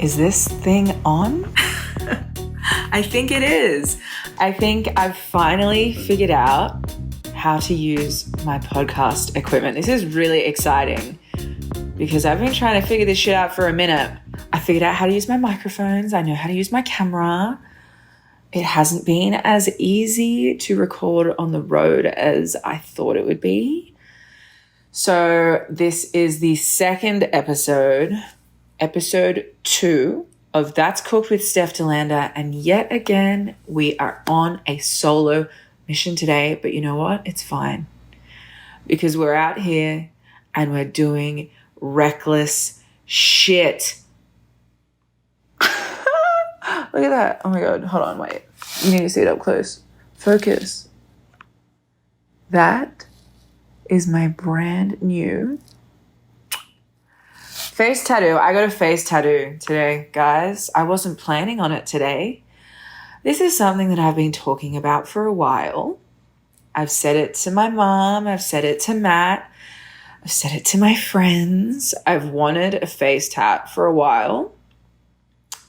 Is this thing on? I think it is. I think I've finally figured out how to use my podcast equipment. This is really exciting because I've been trying to figure this shit out for a minute. I figured out how to use my microphones. I know how to use my camera. It hasn't been as easy to record on the road as I thought it would be. So this is the second episode 2 of That's Cooked with Steph DeLanda. And yet again, we are on a solo mission today. But you know what? It's fine. Because we're out here and we're doing reckless shit. Look at that. Oh my God. Hold on. Wait. You need to see it up close. Focus. That is my brand new face tattoo. I got a face tattoo today, guys. I wasn't planning on it today. This is something that I've been talking about for a while. I've said it to my mom. I've said it to Matt. I've said it to my friends. I've wanted a face tat for a while.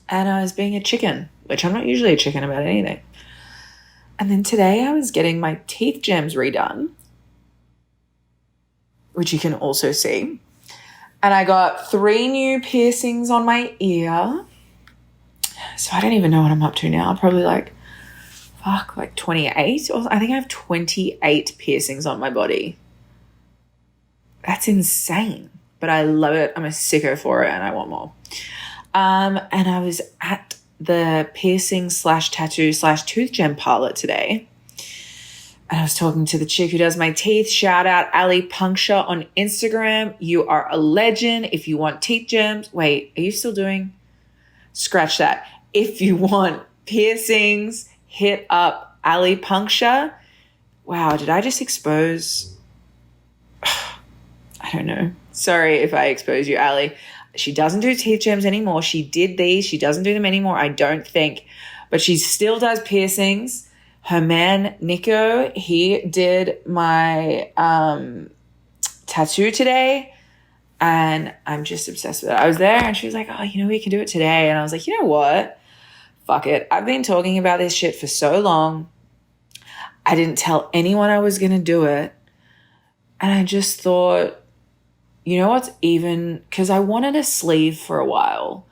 And I was being a chicken, which I'm not usually a chicken about anything. And then today I was getting my teeth gems redone, which you can also see. And I got 3 new piercings on my ear. So I don't even know what I'm up to now. Probably like 28. Or I think I have 28 piercings on my body. That's insane. But I love it. I'm a sicko for it and I want more. And I was at the piercing / tattoo / tooth gem parlor today. And I was talking to the chick who does my teeth. Shout out Ali Puncture on Instagram. You are a legend. If you want teeth gems. Wait, are you still doing? Scratch that. If you want piercings, hit up Ali Puncture. Wow, did I just expose? I don't know. Sorry if I expose you, Ali. She doesn't do teeth gems anymore. She did these. She doesn't do them anymore, I don't think. But she still does piercings. Her man, Nico, he did my tattoo today. And I'm just obsessed with it. I was there and she was like, oh, we can do it today. And I was like, you know what? Fuck it. I've been talking about this shit for so long. I didn't tell anyone I was going to do it. And I just thought, you know what's even, because I wanted a sleeve for a while.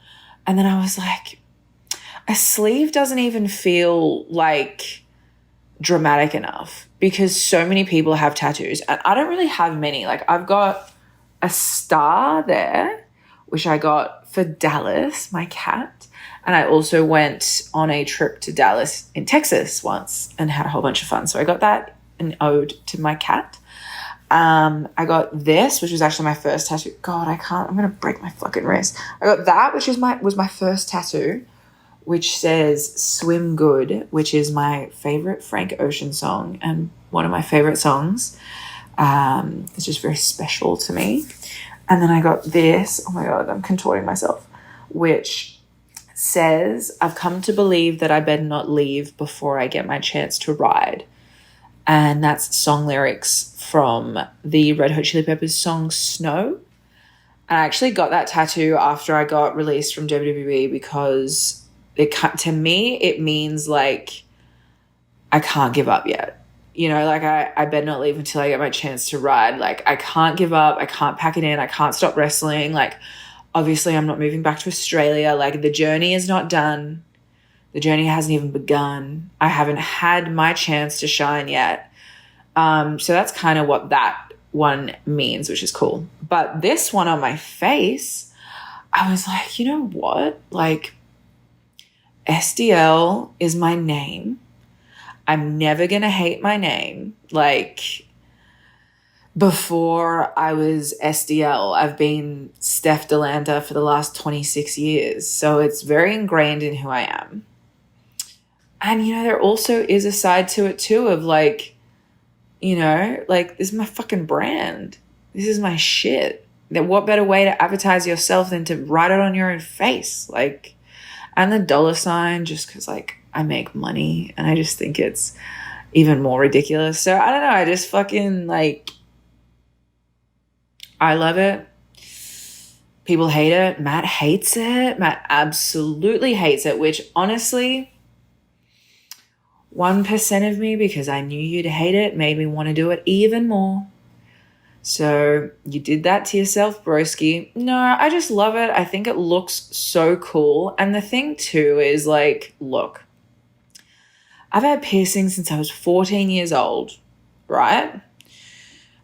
And then I was like, a sleeve doesn't even feel like dramatic enough because so many people have tattoos. And I don't really have many. Like I've got a star there, which I got for Dallas, my cat. And I also went on a trip to Dallas in Texas once and had a whole bunch of fun. So I got that an ode to my cat. I got this, which was actually my first tattoo. God, I'm going to break my fucking wrist. I got that, which was my first tattoo, which says Swim Good, which is my favorite Frank Ocean song and one of my favorite songs. It's just very special to me. And then I got this, oh my God, I'm contorting myself, which says, I've come to believe that I better not leave before I get my chance to ride. And that's song lyrics from the Red Hot Chili Peppers song Snow. And I actually got that tattoo after I got released from WWE because to me, it means like I can't give up yet. I better not leave until I get my chance to ride. Like I can't give up. I can't pack it in. I can't stop wrestling. Like obviously I'm not moving back to Australia. Like the journey is not done. The journey hasn't even begun. I haven't had my chance to shine yet. So that's kind of what that one means, which is cool. But this one on my face, I was like, you know what? Like, SDL is my name. I'm never going to hate my name. Like, before I was SDL, I've been Steph DeLanda for the last 26 years. So it's very ingrained in who I am. And, there also is a side to it too of like, like this is my fucking brand. This is my shit. What better way to advertise yourself than to write it on your own face? Like, and the $, just because like I make money and I just think it's even more ridiculous. So I don't know. I just fucking like, I love it. People hate it. Matt hates it. Matt absolutely hates it, which honestly, 1% of me, because I knew you'd hate it, made me want to do it even more. So you did that to yourself, broski. No, I just love it. I think it looks so cool. And the thing too is like, look, I've had piercings since I was 14 years old, right?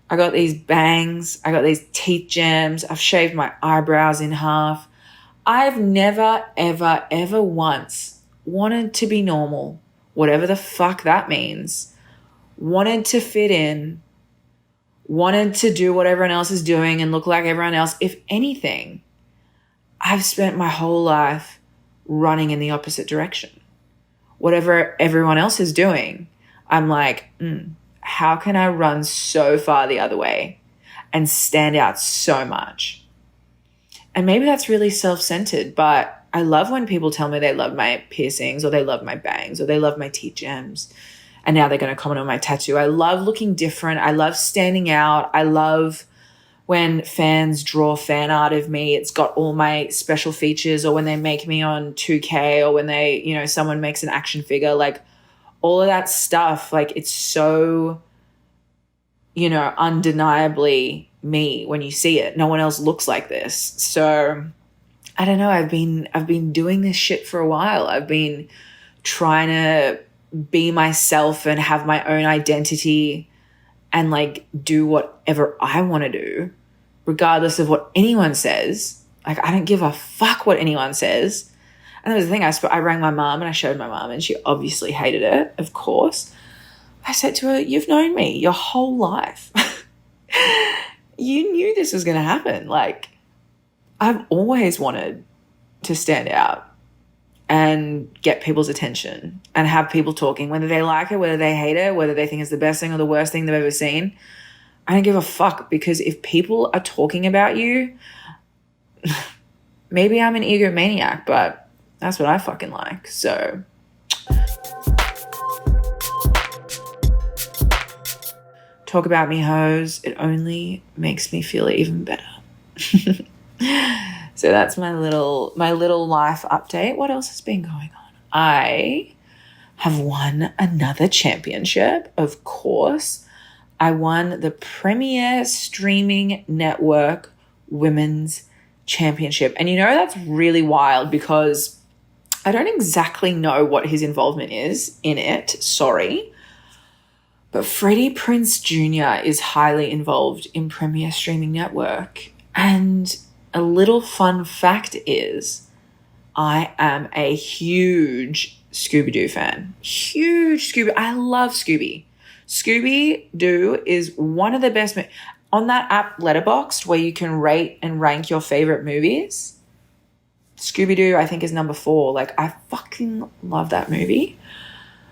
I got these bangs. I got these teeth jams. I've shaved my eyebrows in half. I've never, ever, ever once wanted to be normal, whatever the fuck that means. Wanted to fit in. Wanted to do what everyone else is doing and look like everyone else. If anything, I've spent my whole life running in the opposite direction. Whatever everyone else is doing, I'm like, how can I run so far the other way and stand out so much? And maybe that's really self-centered, but I love when people tell me they love my piercings or they love my bangs or they love my teeth gems. And now they're going to comment on my tattoo. I love looking different. I love standing out. I love when fans draw fan art of me. It's got all my special features, or when they make me on 2K, or when they, someone makes an action figure, like all of that stuff. Like it's so, undeniably me when you see it. No one else looks like this. So I don't know. I've been doing this shit for a while. I've been trying to be myself and have my own identity and like do whatever I want to do, regardless of what anyone says. Like, I don't give a fuck what anyone says. And there was the thing, I rang my mom and I showed my mom and she obviously hated it, of course. I said to her, you've known me your whole life. You knew this was going to happen. Like, I've always wanted to stand out and get people's attention and have people talking, whether they like it, whether they hate it, whether they think it's the best thing or the worst thing they've ever seen. I don't give a fuck, because if people are talking about you, maybe I'm an egomaniac, but that's what I fucking like. So talk about me, hoes. It only makes me feel even better. So that's my little life update. What else has been going on? I have won another championship, of course. I won the Premier Streaming Network Women's Championship. And that's really wild, because I don't exactly know what his involvement is in it. Sorry. But Freddie Prince Jr. is highly involved in Premier Streaming Network. And a little fun fact is I am a huge Scooby Doo fan. Huge Scooby. I love Scooby. Scooby Doo is one of the best. On that app Letterboxd, where you can rate and rank your favorite movies, Scooby Doo, I think, is number 4. Like, I fucking love that movie.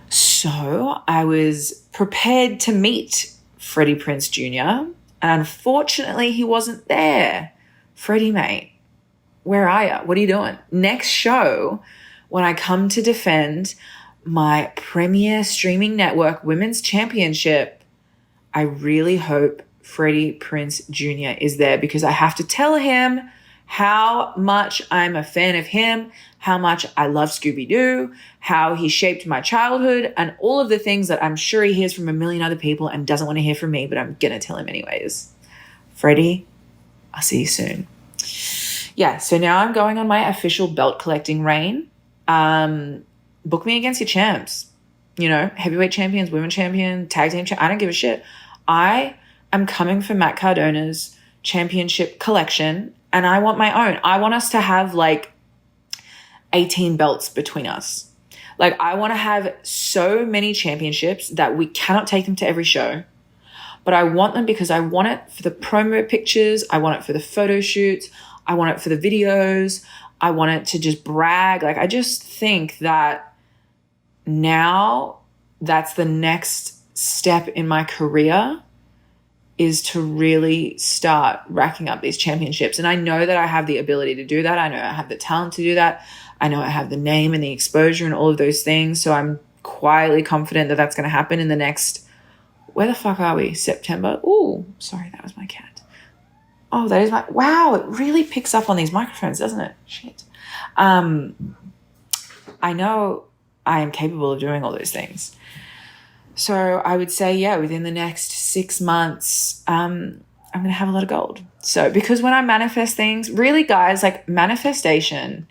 So I was prepared to meet Freddie Prince Jr. And unfortunately, he wasn't there. Freddie, mate, where are you? What are you doing? Next show, when I come to defend my Premier Streaming Network Women's Championship, I really hope Freddie Prince Jr. is there, because I have to tell him how much I'm a fan of him, how much I love Scooby Doo, how he shaped my childhood, and all of the things that I'm sure he hears from a million other people and doesn't want to hear from me, but I'm going to tell him anyways. Freddie, I'll see you soon. Yeah, so now I'm going on my official belt collecting reign. Book me against your champs. Heavyweight champions, women champion, tag team champion. I don't give a shit. I am coming for Matt Cardona's championship collection, and I want my own. I want us to have like 18 belts between us. Like, I want to have so many championships that we cannot take them to every show. But I want them because I want it for the promo pictures. I want it for the photo shoots. I want it for the videos. I want it to just brag. Like, I just think that now that's the next step in my career, is to really start racking up these championships. And I know that I have the ability to do that. I know I have the talent to do that. I know I have the name and the exposure and all of those things. So I'm quietly confident that that's going to happen in the next, where the fuck are we? September? Ooh, sorry, that was my cat. Oh, that is my, wow, it really picks up on these microphones, doesn't it? Shit. I know I am capable of doing all those things. So I would say, yeah, within the next 6 months, I'm going to have a lot of gold. So because when I manifest things, really, guys, like manifestation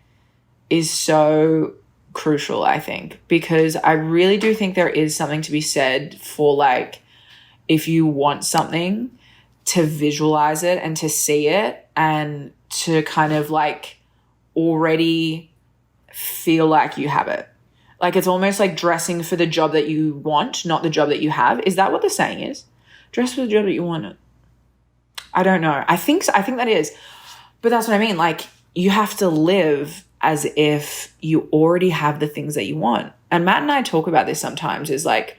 is so crucial, I think, because I really do think there is something to be said for like, if you want something, to visualize it and to see it and to kind of like already feel like you have it. Like it's almost like dressing for the job that you want, not the job that you have. Is that what the saying is? Dress for the job that you want. I don't know. I think that is. But that's what I mean. Like you have to live as if you already have the things that you want. And Matt and I talk about this sometimes, is like,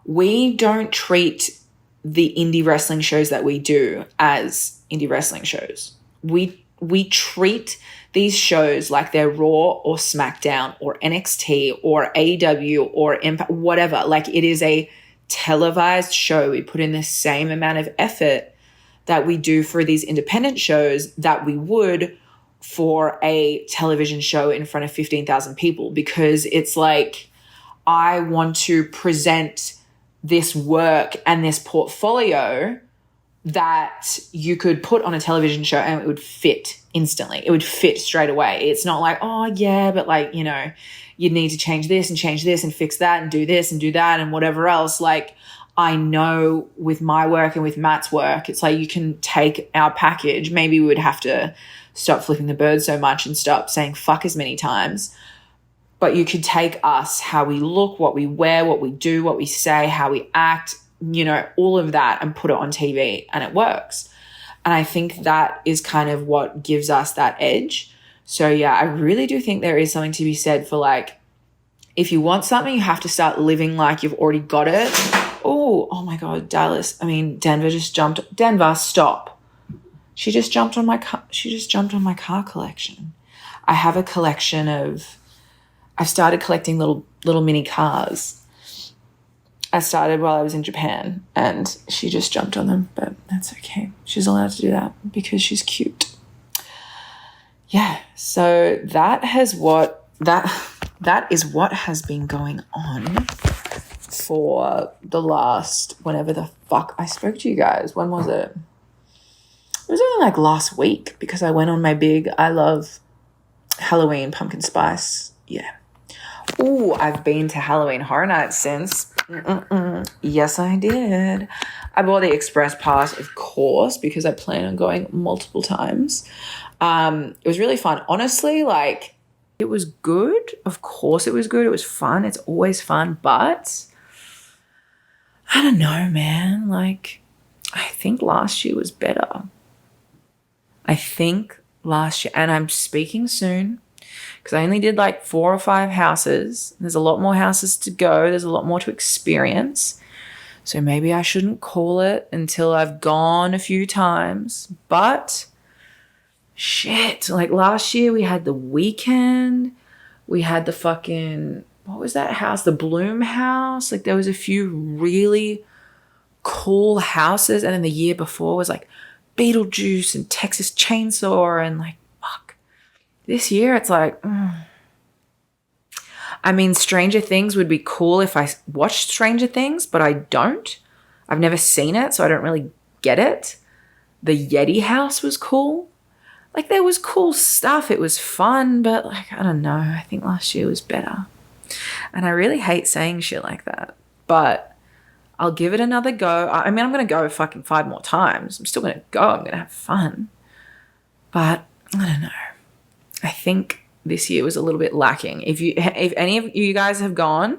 we don't treat the indie wrestling shows that we do as indie wrestling shows. We treat these shows like they're Raw or SmackDown or NXT or AEW or Impact, whatever. Like it is a televised show. We put in the same amount of effort that we do for these independent shows that we would for a television show in front of 15,000 people, because it's like, I want to present this work and this portfolio that you could put on a television show and it would fit instantly. It would fit straight away. It's not like, oh yeah, but like, you know, you need to change this and fix that and do this and do that and whatever else. Like I know with my work and with Matt's work, it's like you can take our package. Maybe we would have to stop flipping the bird so much and stop saying fuck as many times. But you could take us, how we look, what we wear, what we do, what we say, how we act, you know, all of that, and put it on TV and it works. And I think that is kind of what gives us that edge. So yeah, I really do think there is something to be said for like, if you want something, you have to start living like you've already got it. Oh my God, Denver just jumped. Denver, stop. She just jumped on my car collection. I have a collection of, I've started collecting little mini cars. I started while I was in Japan and she just jumped on them, but that's okay. She's allowed to do that because she's cute. Yeah, so that is what has been going on for the last, whenever the fuck I spoke to you guys. When was it? It was only like last week because I went on my big I love Halloween pumpkin spice. Yeah. Ooh, I've been to Halloween Horror Nights since. Yes, I did. I bought the express pass, of course, because I plan on going multiple times. It was really fun. Honestly, like, it was good. Of course it was good. It was fun. It's always fun. But I don't know, man. Like, I think last year was better. And I'm speaking soon, because I only did like 4 or 5 houses. There's a lot more houses to go. There's a lot more to experience. So maybe I shouldn't call it until I've gone a few times. But shit, like last year we had the Weekend. We had the fucking, what was that house? The Bloom house. Like there was a few really cool houses. And then the year before was like Beetlejuice and Texas Chainsaw and like, this year, it's like, I mean, Stranger Things would be cool if I watched Stranger Things, but I don't. I've never seen it, so I don't really get it. The Yeti house was cool. Like, there was cool stuff. It was fun, but, like, I don't know. I think last year was better. And I really hate saying shit like that, but I'll give it another go. I mean, I'm going to go fucking 5 more times. I'm still going to go. I'm going to have fun. But I don't know. I think this year was a little bit lacking. If any of you guys have gone,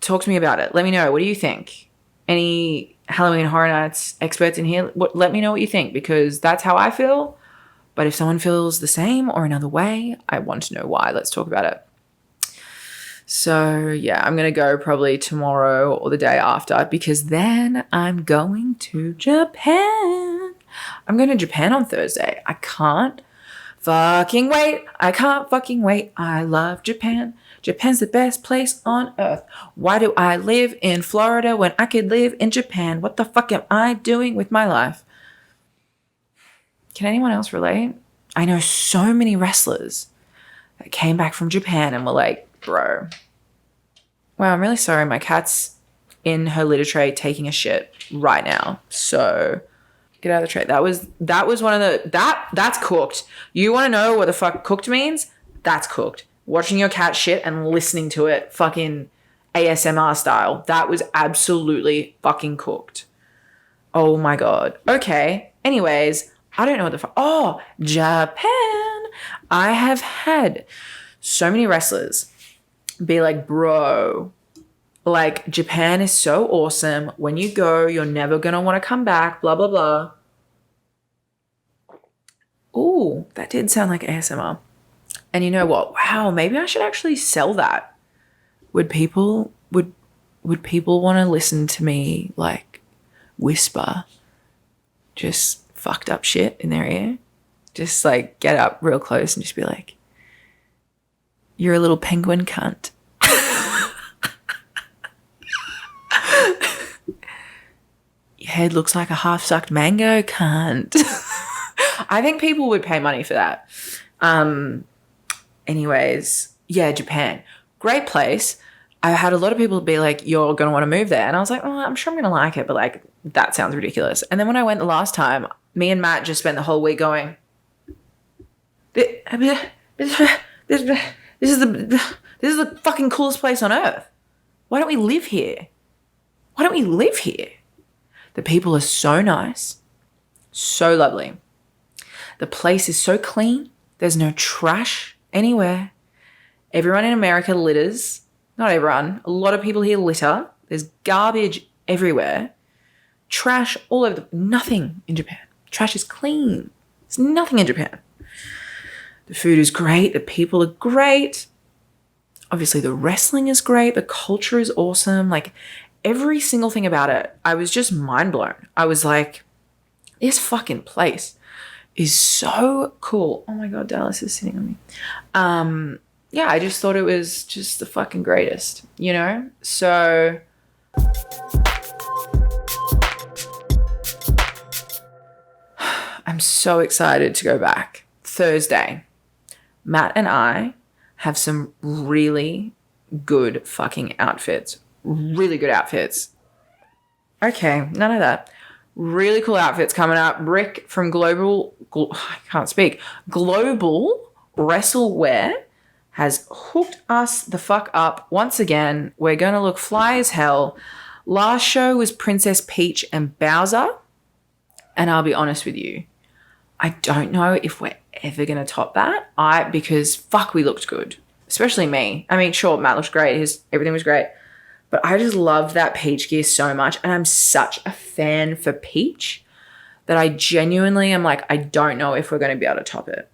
talk to me about it. Let me know. What do you think? Any Halloween Horror Nights experts in here? Let me know what you think, because that's how I feel. But if someone feels the same or another way, I want to know why. Let's talk about it. So yeah, I'm going to go probably tomorrow or the day after, because then I'm going to Japan. I'm going to Japan on Thursday. I can't fucking wait. I love Japan. Japan's the best place on earth. Why do I live in Florida when I could live in Japan? What the fuck am I doing with my life? Can anyone else relate? I know so many wrestlers that came back from Japan and were like, bro, wow, I'm really sorry. My cat's in her litter tray taking a shit right now. So get out of the tray. That was one of the, that's cooked. You want to know what the fuck cooked means? That's cooked. Watching your cat shit and listening to it fucking ASMR style. That was absolutely fucking cooked. Oh my God. Okay. Anyways, I don't know what the fuck. Oh, Japan. I have had so many wrestlers be like, bro, like Japan is so awesome. When you go, you're never going to want to come back, blah, blah, blah. Ooh, that did sound like ASMR. And you know what? Wow, maybe I should actually sell that. Would people want to listen to me like whisper just fucked up shit in their ear? Just like get up real close and just be like, you're a little penguin cunt. Your head looks like a half-sucked mango cunt. I think people would pay money for that. Anyways, yeah, Japan. Great place. I had a lot of people be like, you're going to want to move there. And I was like, oh, I'm sure I'm going to like it. But like, that sounds ridiculous. And then when I went the last time, me and Matt just spent the whole week going, this is the fucking coolest place on earth. Why don't we live here? Why don't we live here? The people are so nice, so lovely. The place is so clean. There's no trash anywhere. Everyone in America litters. Not everyone. A lot of people here litter. There's garbage everywhere. Trash all over. Nothing in Japan. Trash is clean. There's nothing in Japan. The food is great. The people are great. Obviously, the wrestling is great. The culture is awesome. Like, every single thing about it, I was just mind blown. I was like, this fucking place is so cool. Oh my God, Dallas is sitting on me. Yeah, I just thought it was just the fucking greatest, you know? So I'm so excited to go back. Thursday, Matt and I have some really good fucking outfits. Really good outfits. Okay, none of that. Really cool outfits coming up. Rick from Global Wrestlewear has hooked us the fuck up once again. We're going to look fly as hell. Last show was Princess Peach and Bowser. And I'll be honest with you, I don't know if we're ever going to top that. Because fuck, we looked good. Especially me. I mean, sure, Matt looked great. Everything was great. But I just love that Peach gear so much. And I'm such a fan for Peach that I genuinely am like, I don't know if we're going to be able to top it.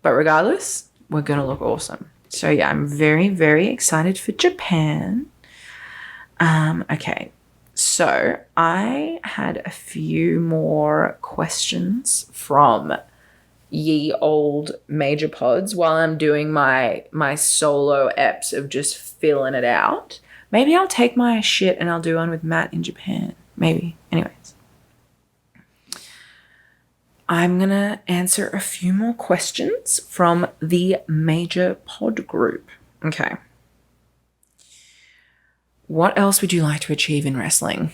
But regardless, we're going to look awesome. So yeah, I'm very, very excited for Japan. Okay. So I had a few more questions from ye old major pods while I'm doing my solo eps of just filling it out. Maybe I'll take my shit and I'll do one with Matt in Japan. Maybe. Anyways. I'm going to answer a few more questions from the major pod group. Okay. What else would you like to achieve in wrestling?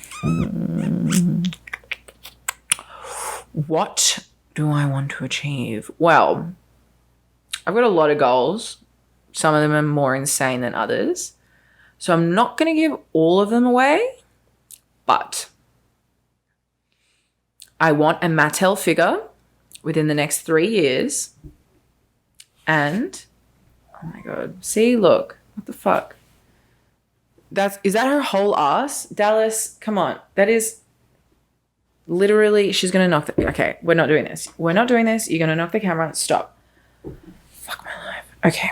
What do I want to achieve? Well, I've got a lot of goals. Some of them are more insane than others. So I'm not going to give all of them away, but I want a Mattel figure within the next 3 years. And, oh my God. See, look. What the fuck? Is that her whole ass? Dallas, come on. That is literally, she's going to knock okay, we're not doing this. We're not doing this. You're going to knock the camera. Stop. Fuck my life. Okay.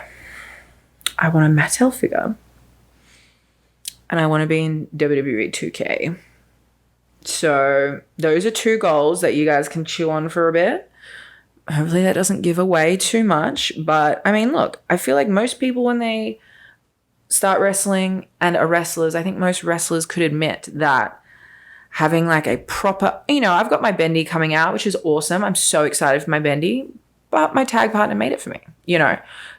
I want a Mattel figure. And I want to be in WWE 2K. So those are 2 goals that you guys can chew on for a bit. Hopefully that doesn't give away too much. But I mean, look, I feel like most people when they start wrestling and are wrestlers, I think most wrestlers could admit that having like a proper, I've got my bendy coming out, which is awesome. I'm so excited for my bendy, but my tag partner made it for me,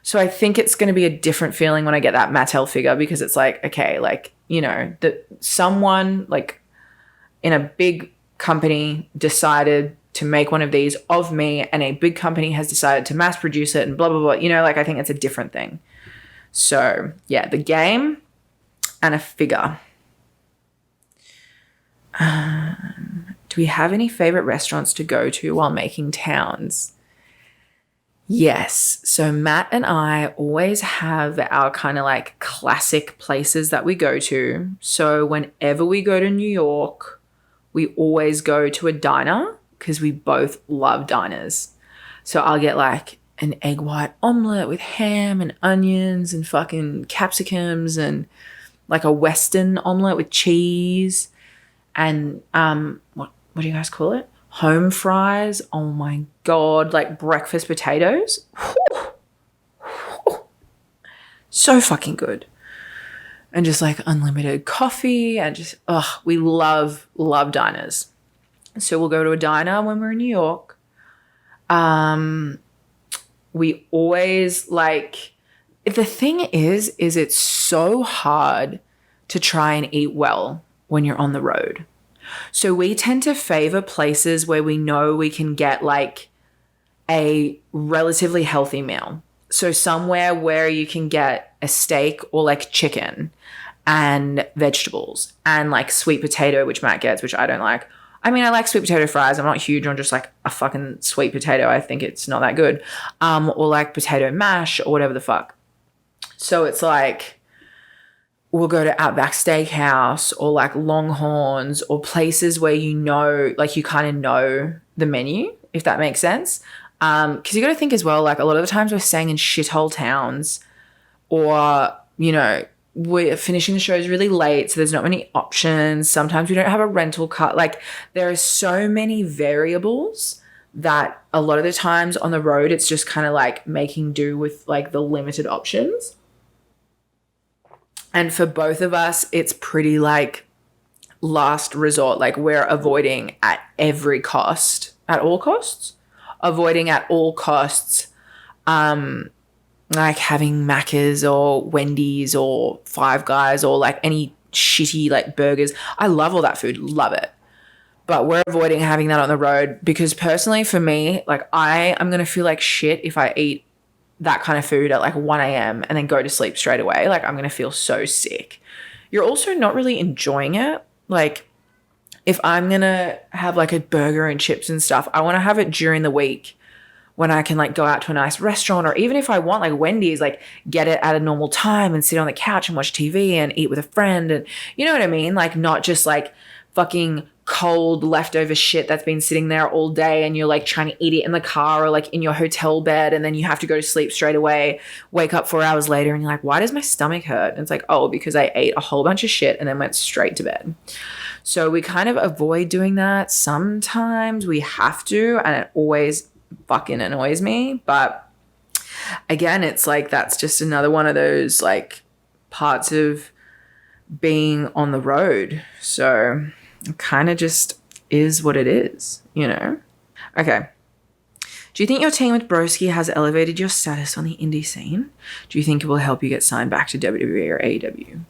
So I think it's going to be a different feeling when I get that Mattel figure, because it's like, okay, like, that someone like in a big company decided to make one of these of me, and a big company has decided to mass produce it and blah, blah, blah. Like I think it's a different thing. So yeah, the game and a figure. Do we have any favorite restaurants to go to while making towns? Yes. So Matt and I always have our kind of like classic places that we go to. So whenever we go to New York, we always go to a diner because we both love diners. So I'll get like an egg white omelet with ham and onions and fucking capsicums, and like a Western omelet with cheese and what do you guys call it? Home fries. Oh my God, like breakfast potatoes. So fucking good. And just like unlimited coffee, and just, we love diners. So we'll go to a diner when we're in New York. We always like, the thing is it's so hard to try and eat well when you're on the road. So we tend to favor places where we know we can get like a relatively healthy meal. So somewhere where you can get a steak or like chicken and vegetables and like sweet potato, which Matt gets, which I don't like. I mean, I like sweet potato fries. I'm not huge on just like a fucking sweet potato. I think it's not that good. Or like potato mash or whatever the fuck. So it's like, we'll go to Outback Steakhouse or like Longhorns or places where like you kind of know the menu, if that makes sense. Because you got to think as well, like a lot of the times we're staying in shithole towns, or, we're finishing the shows really late, so there's not many options. Sometimes we don't have a rental car. Like there are so many variables that a lot of the times on the road, it's just kind of like making do with like the limited options. And for both of us, it's pretty like last resort. Like we're avoiding at every cost, at all costs, like having Macca's or Wendy's or Five Guys or like any shitty like burgers. I love all that food, love it. But we're avoiding having that on the road, because personally for me, like I'm going to feel like shit if I eat that kind of food at like 1 a.m. and then go to sleep straight away. Like I'm going to feel so sick. You're also not really enjoying it. Like if I'm going to have like a burger and chips and stuff, I want to have it during the week when I can like go out to a nice restaurant, or even if I want like Wendy's, like get it at a normal time and sit on the couch and watch TV and eat with a friend. And you know what I mean? Like not just like fucking cold leftover shit that's been sitting there all day and you're like trying to eat it in the car or like in your hotel bed, and then you have to go to sleep straight away, wake up 4 hours later and you're like, why does my stomach hurt? And it's like, oh, because I ate a whole bunch of shit and then went straight to bed. So we kind of avoid doing that. Sometimes we have to, and it always fucking annoys me. But again, it's like that's just another one of those like parts of being on the road. So it kind of just is what it is, Okay. Do you think your team with Broski has elevated your status on the indie scene? Do you think it will help you get signed back to WWE or AEW?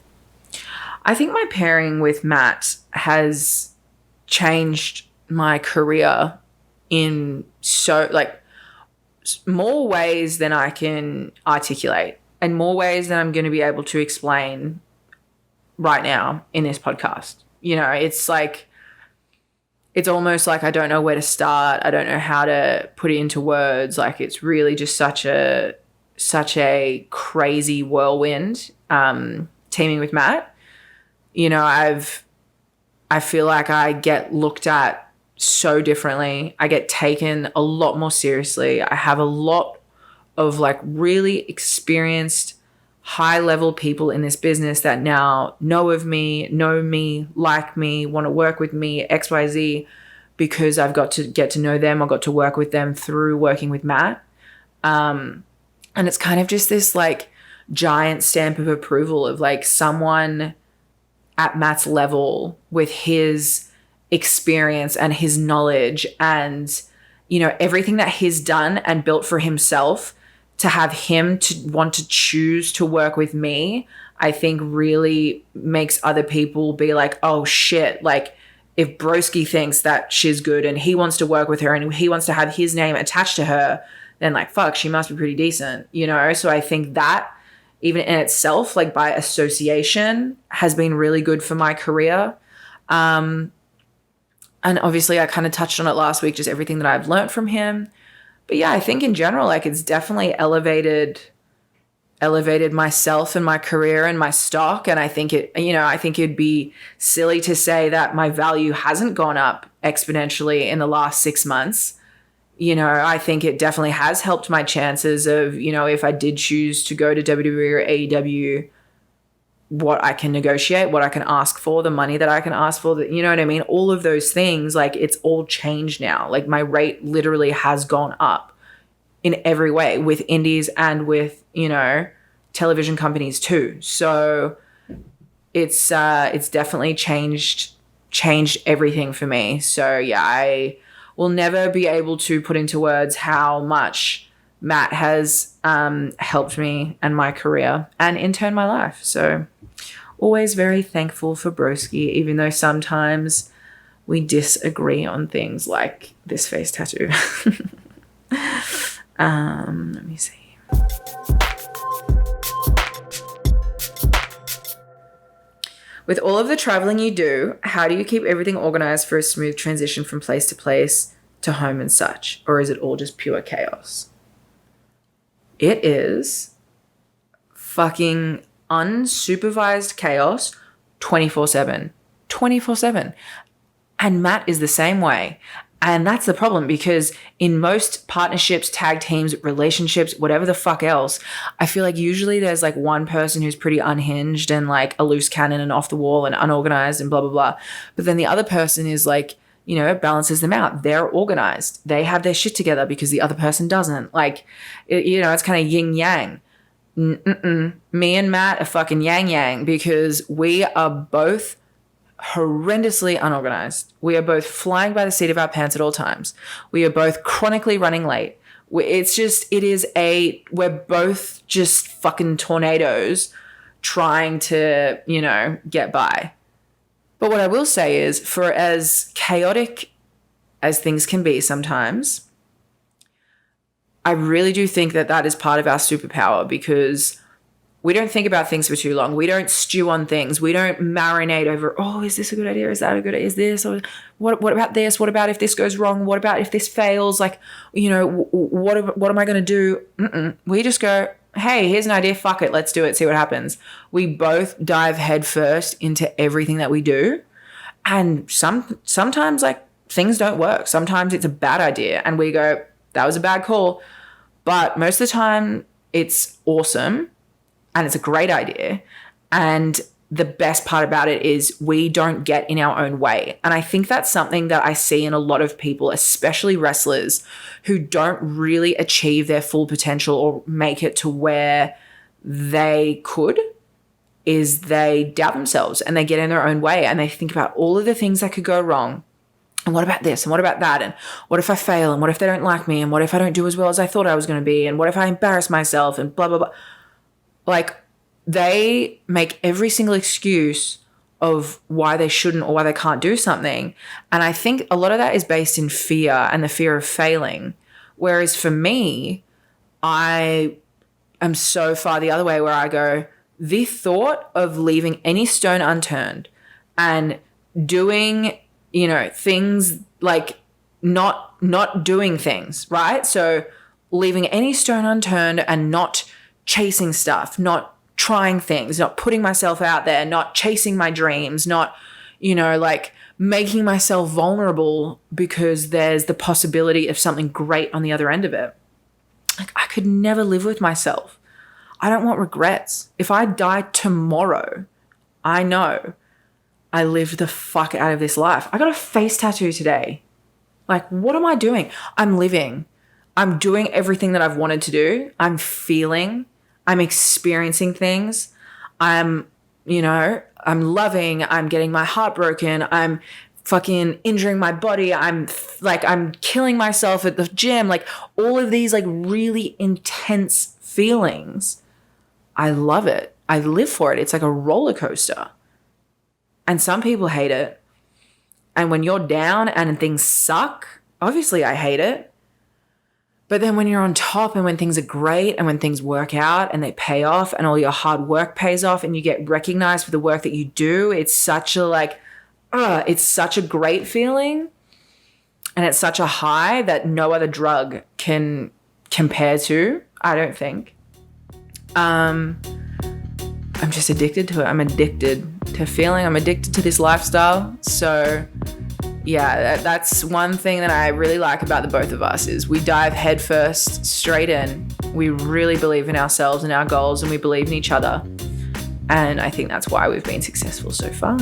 I think my pairing with Matt has changed my career in so like more ways than I can articulate, and more ways than I'm going to be able to explain right now in this podcast. It's like, it's almost like I don't know where to start. I don't know how to put it into words. Like it's really just such a crazy whirlwind teaming with Matt. I feel like I get looked at so differently. I get taken a lot more seriously. I have a lot of like really experienced high level people in this business that now know me, like me, want to work with me, XYZ, because I've got to get to know them. I got to work with them through working with Matt. And it's kind of just this like giant stamp of approval of like someone at Matt's level with his experience and his knowledge and, you know, everything that he's done and built for himself, to have him to want to choose to work with me, I think really makes other people be like, oh shit, like if Broski thinks that she's good and he wants to work with her and he wants to have his name attached to her, then like, fuck, she must be pretty decent, you know? So I think that even in itself, like by association, has been really good for my career. And obviously I kind of touched on it last week, just everything that I've learned from him. But yeah, I think in general, like it's definitely elevated myself and my career and my stock. And I think it'd be silly to say that my value hasn't gone up exponentially in the last 6 months. You know, I think it definitely has helped my chances of, you know, if I did choose to go to WWE or AEW, what I can negotiate, what I can ask for, the money that I can ask for, you know what I mean? All of those things, like it's all changed now. Like my rate literally has gone up in every way with indies and with, you know, television companies too. So it's definitely changed everything for me. So yeah, I will never be able to put into words how much Matt has helped me and my career and in turn my life. So always very thankful for Broski, even though sometimes we disagree on things like this face tattoo. Let me see. With all of the traveling you do, how do you keep everything organized for a smooth transition from place to place to home and such? Or is it all just pure chaos? It is fucking unsupervised chaos 24/7. 24/7. And Matt is the same way. And that's the problem, because in most partnerships, tag teams, relationships, whatever the fuck else, I feel like usually there's like one person who's pretty unhinged and like a loose cannon and off the wall and unorganized and blah, blah, blah. But then the other person is like, you know, balances them out. They're organized. They have their shit together because the other person doesn't. Like, you know, it's kind of yin yang. Me and Matt are fucking yang yang because we are both horrendously unorganized. We are both flying by the seat of our pants at all times. We are both chronically running late. We're both just fucking tornadoes trying to, you know, get by. But what I will say is, for as chaotic as things can be sometimes, I really do think that that is part of our superpower, because we don't think about things for too long. We don't stew on things. We don't marinate over, oh, is this a good idea? Is that a good idea? Is this? Or what about this? What about if this goes wrong? What about if this fails? Like, you know, what am I going to do? We just go, hey, here's an idea. Fuck it. Let's do it. See what happens. We both dive headfirst into everything that we do. And sometimes like things don't work. Sometimes it's a bad idea and we go, that was a bad call. But most of the time it's awesome. And it's a great idea. And the best part about it is we don't get in our own way. And I think that's something that I see in a lot of people, especially wrestlers, who don't really achieve their full potential or make it to where they could, is they doubt themselves and they get in their own way and they think about all of the things that could go wrong. And what about this? And what about that? And what if I fail? And what if they don't like me? And what if I don't do as well as I thought I was going to be? And what if I embarrass myself? And blah, blah, blah. Like, they make every single excuse of why they shouldn't or why they can't do something. And I think a lot of that is based in fear and the fear of failing. Whereas for me, I am so far the other way, where I go, the thought of leaving any stone unturned and doing, you know, things like not doing things, right? So leaving any stone unturned and not chasing stuff, not trying things, not putting myself out there, not chasing my dreams, not, you know, like making myself vulnerable because there's the possibility of something great on the other end of it. Like, I could never live with myself. I don't want regrets. If I die tomorrow, I know I lived the fuck out of this life. I got a face tattoo today. Like, what am I doing? I'm living. I'm doing everything that I've wanted to do. I'm feeling. I'm experiencing things. I'm loving. I'm getting my heart broken. I'm fucking injuring my body. I'm killing myself at the gym. Like all of these like really intense feelings. I love it. I live for it. It's like a roller coaster. And some people hate it. And when you're down and things suck, obviously I hate it. But then when you're on top and when things are great and when things work out and they pay off and all your hard work pays off and you get recognized for the work that you do, it's such a it's such a great feeling. And it's such a high that no other drug can compare to, I don't think. I'm just addicted to it. I'm addicted to feeling. I'm addicted to this lifestyle. So yeah, that's one thing that I really like about the both of us is we dive headfirst straight in. We really believe in ourselves and our goals, and we believe in each other. And I think that's why we've been successful so far.